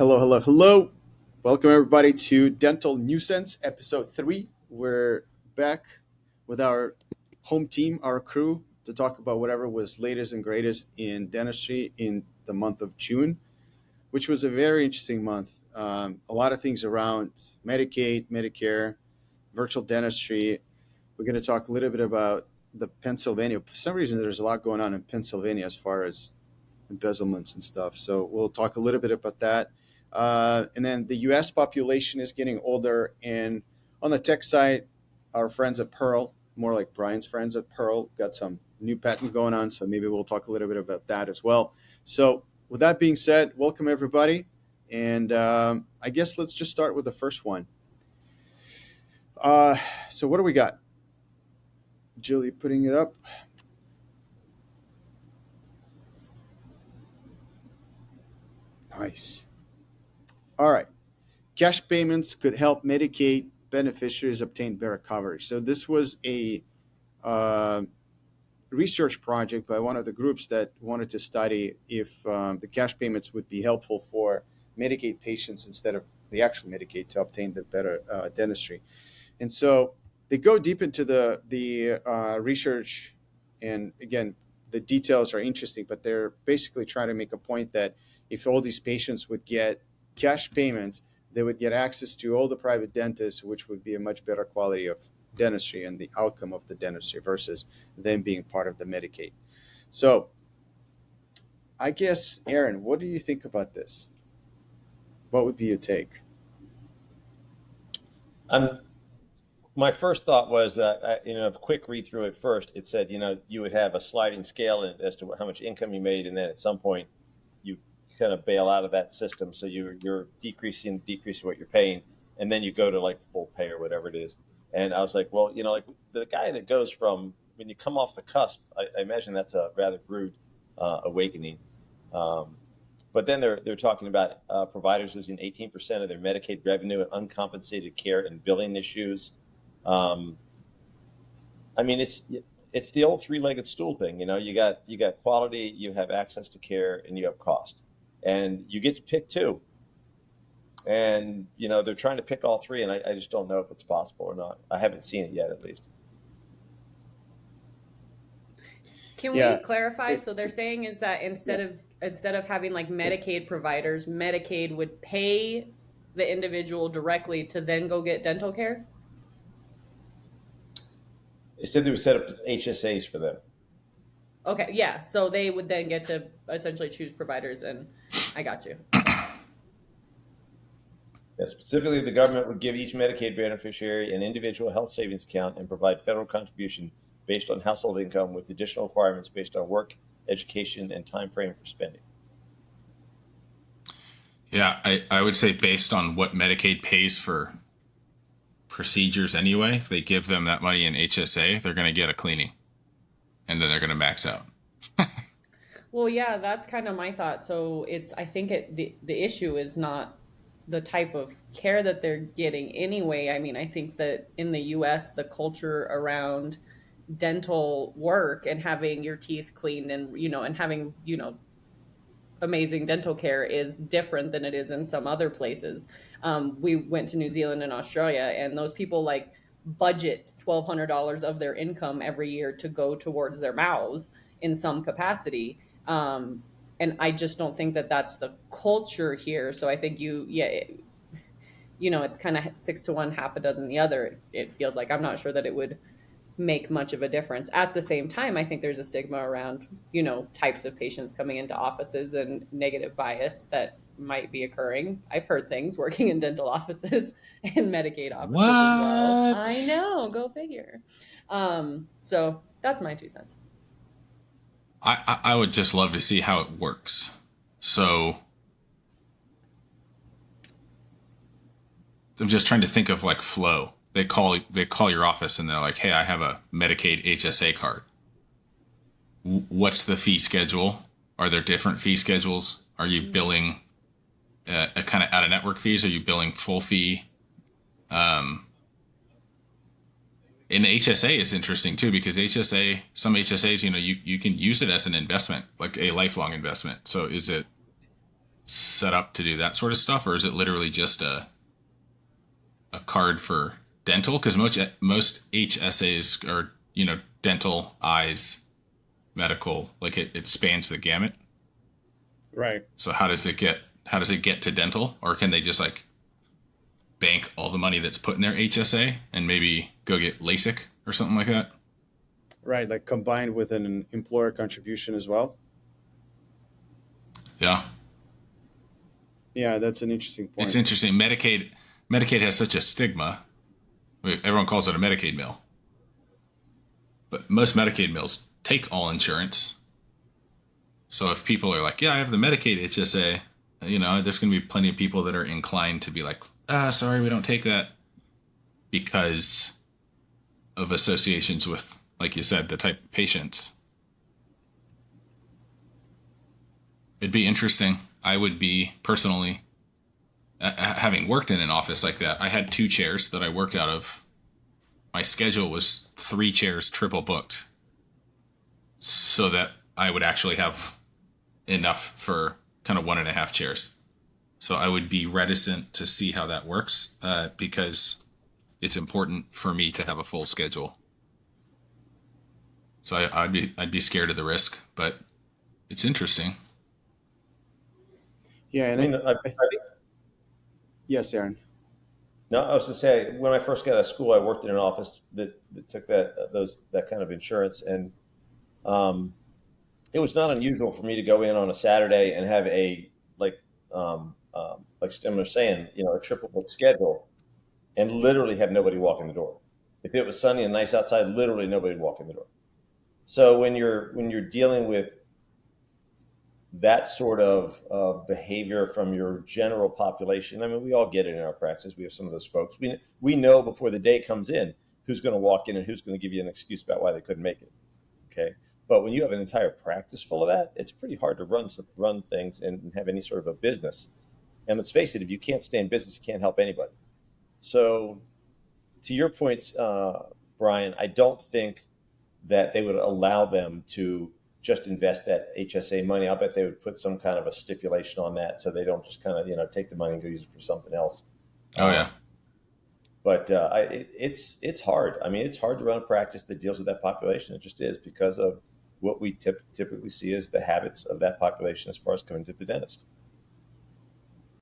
Hello, hello, hello. Welcome everybody to Dental Nuisance episode 3. We're back with our home team, our crew, to talk about whatever was latest and greatest in dentistry in the month of June, which was a very interesting month. A lot of things around Medicaid, Medicare, virtual dentistry. We're going to talk a little bit about the Pennsylvania. For some reason, there's a lot going on in Pennsylvania as far as embezzlements and stuff. So we'll talk a little bit about that. And then the U.S. population is getting older. And on the tech side, our friends at Pearl, more like Brian's friends at Pearl, got some new patent going on. So maybe we'll talk a little bit about that as well. So with that being said, welcome everybody. And I guess let's just start with the first one. So what do we got? Julie putting it up. Nice. All right. Cash payments could help Medicaid beneficiaries obtain better coverage. So this was a uh, research project by one of the groups that wanted to study if the cash payments would be helpful for Medicaid patients instead of the actual Medicaid to obtain the better dentistry. And so they go deep into the research, and again, the details are interesting, but they're basically trying to make a point that if all these patients would get cash payments, they would get access to all the private dentists, which would be a much better quality of dentistry and the outcome of the dentistry versus them being part of the Medicaid. So I guess, Aaron, what do you think about this? What would be your take? I'm My first thought was that a quick read through at first, it said you would have a sliding scale as to how much income you made, and then at some point you kind of bail out of that system, so you're decreasing what you're paying, and then you go to like full pay or whatever it is. And I was like, well, like the guy that goes from when you come off the cusp, I imagine that's a rather rude awakening. Um, but then they're talking about providers losing 18% of their Medicaid revenue and uncompensated care and billing issues. um, I mean, it's the old three-legged stool thing. You got quality, you have access to care, and you have cost, and you get to pick two. And they're trying to pick all three, and I just don't know if it's possible or not. I haven't seen it yet, at least. Can we Yeah, clarify? it, So they're saying is that yeah. instead of having like Medicaid providers, Medicaid would pay the individual directly to then go get dental care? It said they would set up HSAs for them. Okay, yeah. So they would then get to essentially choose providers, and I got you. Yeah, specifically, the government would give each Medicaid beneficiary an individual health savings account and provide federal contribution based on household income, with additional requirements based on work, education, and time frame for spending. Yeah, I would say based on what Medicaid pays for procedures anyway, if they give them that money in HSA, they're going to get a cleaning and then they're going to max out. Well, yeah, that's kind of my thought. So I think the issue is not the type of care that they're getting anyway. I mean, I think that in the US, the culture around dental work and having your teeth cleaned and, and having, amazing dental care is different than it is in some other places. We went to New Zealand and Australia, and those people like budget $1,200 of their income every year to go towards their mouths in some capacity. And I just don't think that that's the culture here. So I think it's kind of 6 to 1, half a dozen the other. It feels like I'm not sure that it would make much of a difference. At the same time, I think there's a stigma around, types of patients coming into offices and negative bias that might be occurring. I've heard things working in dental offices and Medicaid offices as well. I What? know, go figure. So that's my 2 cents. I would just love to see how it works. So I'm just trying to think of like flow. They call your office and they're like, "Hey, I have a Medicaid HSA card. What's the fee schedule? Are there different fee schedules? Are you billing a kind of out of network fees? Are you billing full fee?" Um, and the HSA is interesting too because some HSAs, you can use it as an investment, like a lifelong investment. So is it set up to do that sort of stuff, or is it literally just a card for dental? Because most HSAs are, dental, eyes, medical, like it spans the gamut. Right. So how does it get to dental, or can they just like bank all the money that's put in their HSA and maybe go get LASIK or something like that? Right. Like combined with an employer contribution as well. Yeah, Yeah, that's an interesting it's point. interesting. Medicaid has such a stigma. Everyone calls it a Medicaid mill, but most Medicaid mills take all insurance. So if people are like, yeah, I have the Medicaid HSA, there's going to be plenty of people that are inclined to be like, sorry, we don't take that because of associations with, like you said, the type of patients. It'd be interesting. I would be personally, having worked in an office like that, I had 2 chairs that I worked out of. My schedule was 3 chairs triple booked so that I would actually have enough for kind of 1.5 chairs. So I would be reticent to see how that works because it's important for me to have a full schedule. So I'd be scared of the risk, but it's interesting. Yeah, I and mean, I think yes, Aaron. no, I was going to say when I first got out of school, I worked in an office that took that kind of insurance, and um, it was not unusual for me to go in on a Saturday and have like Stim was saying, a triple book schedule, and literally have nobody walk in the door. If it was sunny and nice outside, literally nobody would walk in the door. So when you're dealing with that sort of behavior from your general population, I mean, we all get it in our practice. We have some of those folks. We know before the day comes in who's going to walk in and who's going to give you an excuse about why they couldn't make it. Okay. But when you have an entire practice full of that, it's pretty hard to run things and have any sort of a business. And let's face it, if you can't stay in business, you can't help anybody. So to your point, Brian, I don't think that they would allow them to just invest that HSA money. I'll bet they would put some kind of a stipulation on that so they don't just kind of take the money and go use it for something else. Oh yeah. But it's hard. I mean, it's hard to run a practice that deals with that population. It just is because of what we typically see as the habits of that population as far as coming to the dentist.